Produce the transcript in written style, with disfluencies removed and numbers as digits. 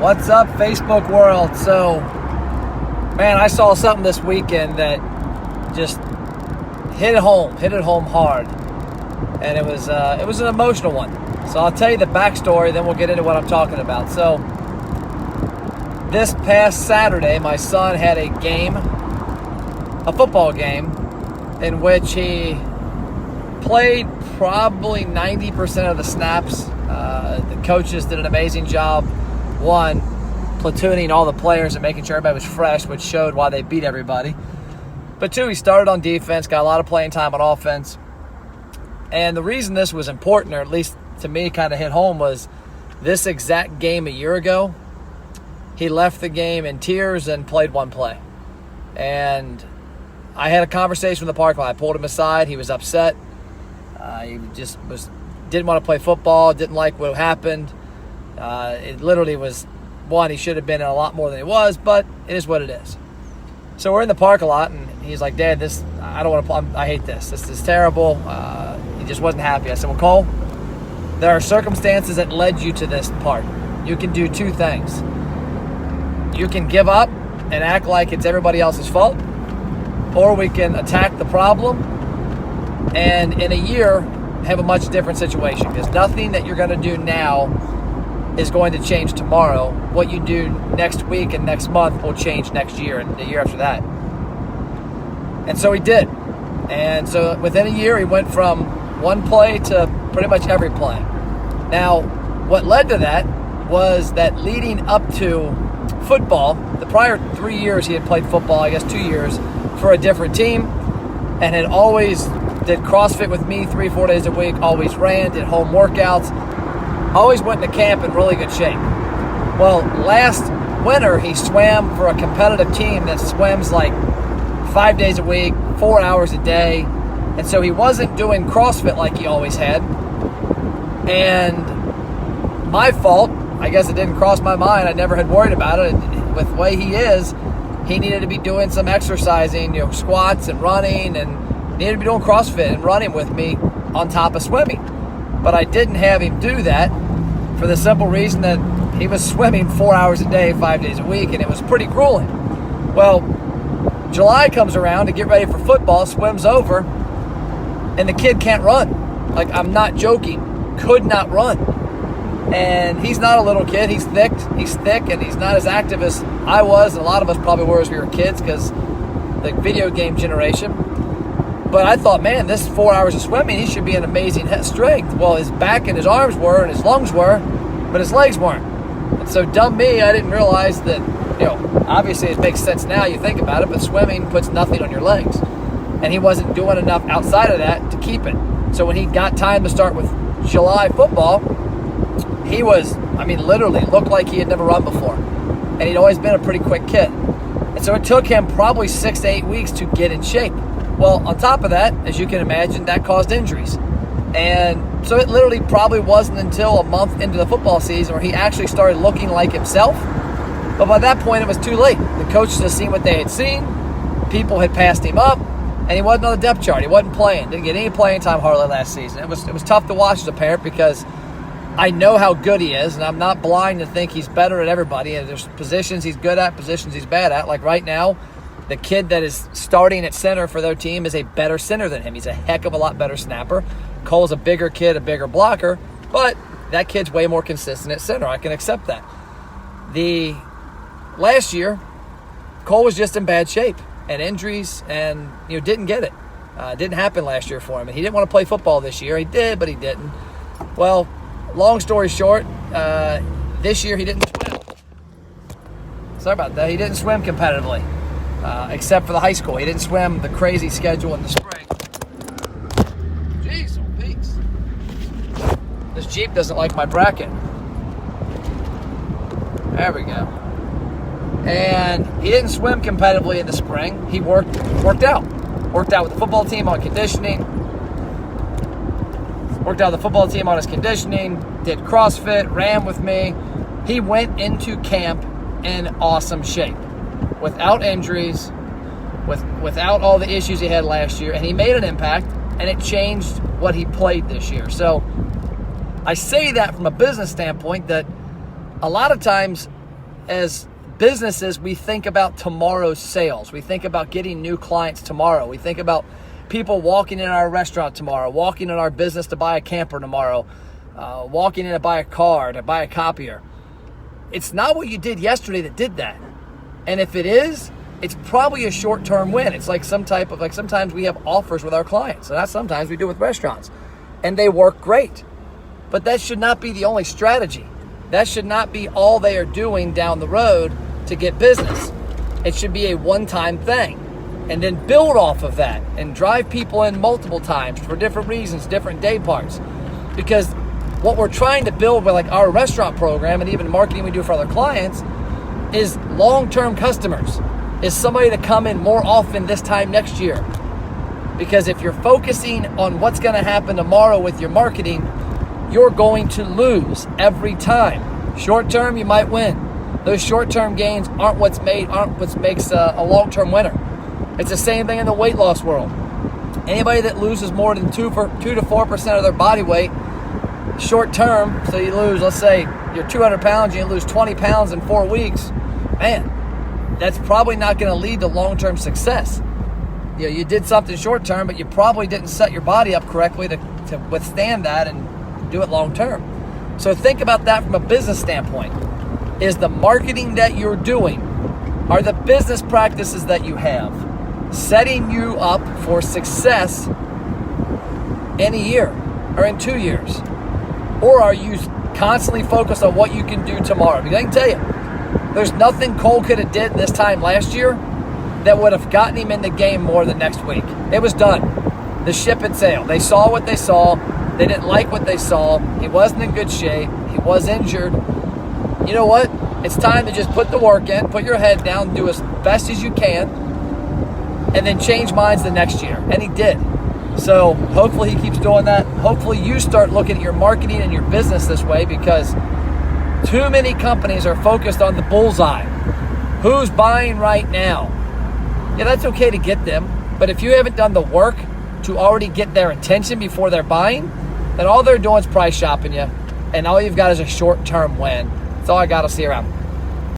What's up, Facebook world? So, man, I saw something this weekend that just hit it home hard, and it was an emotional one. So I'll tell you the backstory, then we'll get into what I'm talking about. So, this past Saturday, my son had a football game, in which he played probably 90% of the snaps. The coaches did an amazing job. One, platooning all the players and making sure everybody was fresh, which showed why they beat everybody. But two, he started on defense, got a lot of playing time on offense. And the reason this was important, or at least to me kind of hit home, was this exact game a year ago, he left the game in tears and played one play. And I had a conversation in the parking lot. I pulled him aside. He was upset. He just didn't want to play football, didn't like what happened. It literally was, one, he should have been in a lot more than he was, but it is what it is. So we're in the parking lot, and he's like, Dad, I don't want to play. I hate this. This is terrible. He just wasn't happy. I said, well, Cole, there are circumstances that led you to this part. You can do two things. You can give up and act like it's everybody else's fault, or we can attack the problem and in a year have a much different situation, because nothing that you're going to do now is going to change tomorrow. What you do next week and next month will change next year and the year after that. And so he did. And so within a year, he went from one play to pretty much every play. Now, what led to that was that leading up to football, the prior 3 years he had played football, I guess 2 years, for a different team, and had always did CrossFit with me 3-4 days a week, always ran, did home workouts, always went to camp in really good shape. Well, last winter, he swam for a competitive team that swims like 5 days a week, 4 hours a day. And so he wasn't doing CrossFit like he always had. And my fault, I guess it didn't cross my mind. I never had worried about it. With the way he is, he needed to be doing some exercising, squats and running, and needed to be doing CrossFit and running with me on top of swimming. But I didn't have him do that for the simple reason that he was swimming 4 hours a day, 5 days a week, and it was pretty grueling. Well, July comes around to get ready for football, swims over, and the kid can't run. Like, I'm not joking, could not run. And he's not a little kid, he's thick, and he's not as active as I was, and a lot of us probably were as we were kids, because the video game generation. But I thought, man, this 4 hours of swimming, he should be an amazing strength. Well, his back and his arms were, and his lungs were, but his legs weren't. And so dumb me, I didn't realize that, obviously it makes sense now, you think about it, but swimming puts nothing on your legs. And he wasn't doing enough outside of that to keep it. So when he got time to start with July football, he was, literally looked like he had never run before. And he'd always been a pretty quick kid. And so it took him probably 6 to 8 weeks to get in shape. Well, on top of that, as you can imagine, that caused injuries. And so it literally probably wasn't until a month into the football season where he actually started looking like himself. But by that point, it was too late. The coaches had seen what they had seen. People had passed him up. And he wasn't on the depth chart. He wasn't playing. Didn't get any playing time hardly last season. It was tough to watch as a parent, because I know how good he is, and I'm not blind to think he's better at everybody. And there's positions he's good at, positions he's bad at. Like right now, the kid that is starting at center for their team is a better center than him. He's a heck of a lot better snapper. Cole's a bigger kid, a bigger blocker, but that kid's way more consistent at center. I can accept that. The last year, Cole was just in bad shape and injuries, and didn't get it. Didn't happen last year for him. And he didn't want to play football this year. He did, but he didn't. Well, long story short, this year he didn't swim. Sorry about that. He didn't swim competitively. Except for the high school. He didn't swim the crazy schedule in the spring. Jeez, oh peace. This Jeep doesn't like my bracket. There we go. And he didn't swim competitively in the spring. He worked out. Worked out with the football team on conditioning. Worked out with the football team on his conditioning. Did CrossFit, ran with me. He went into camp in awesome shape, without injuries, without all the issues he had last year, and he made an impact, and it changed what he played this year. So I say that from a business standpoint, that a lot of times as businesses, we think about tomorrow's sales. We think about getting new clients tomorrow. We think about people walking in our restaurant tomorrow, walking in our business to buy a camper tomorrow, walking in to buy a car, to buy a copier. It's not what you did yesterday that did that. And if it is, it's probably a short-term win. It's like sometimes we have offers with our clients. And that's sometimes we do with restaurants. And they work great. But that should not be the only strategy. That should not be all they are doing down the road to get business. It should be a one-time thing. And then build off of that and drive people in multiple times for different reasons, different day parts. Because what we're trying to build with like our restaurant program and even marketing we do for other clients is long-term customers, is somebody to come in more often this time next year. Because if you're focusing on what's going to happen tomorrow with your marketing, you're going to lose every time. Short-term, you might win. Those short-term gains aren't what makes a long-term winner. It's the same thing in the weight loss world. Anybody that loses more than 2 to 4% of their body weight short-term, so you lose, let's say you're 200 pounds, you lose 20 pounds in 4 weeks, man, that's probably not going to lead to long-term success. You know, you did something short-term, but you probably didn't set your body up correctly to withstand that and do it long-term. So think about that from a business standpoint. Is the marketing that you're doing, are the business practices that you have setting you up for success in a year or in 2 years? Or are you constantly focused on what you can do tomorrow? Because I can tell you, there's nothing Cole could have did this time last year that would have gotten him in the game more than next week. It was done. The ship had sailed. They saw what they saw. They didn't like what they saw. He wasn't in good shape. He was injured. You know what? It's time to just put the work in, put your head down, do as best as you can, and then change minds the next year. And he did. So hopefully he keeps doing that. Hopefully you start looking at your marketing and your business this way, because too many companies are focused on the bullseye. Who's buying right now? Yeah, that's okay to get them. But if you haven't done the work to already get their attention before they're buying, then all they're doing is price shopping you. And all you've got is a short-term win. That's all I got. I'll see you around.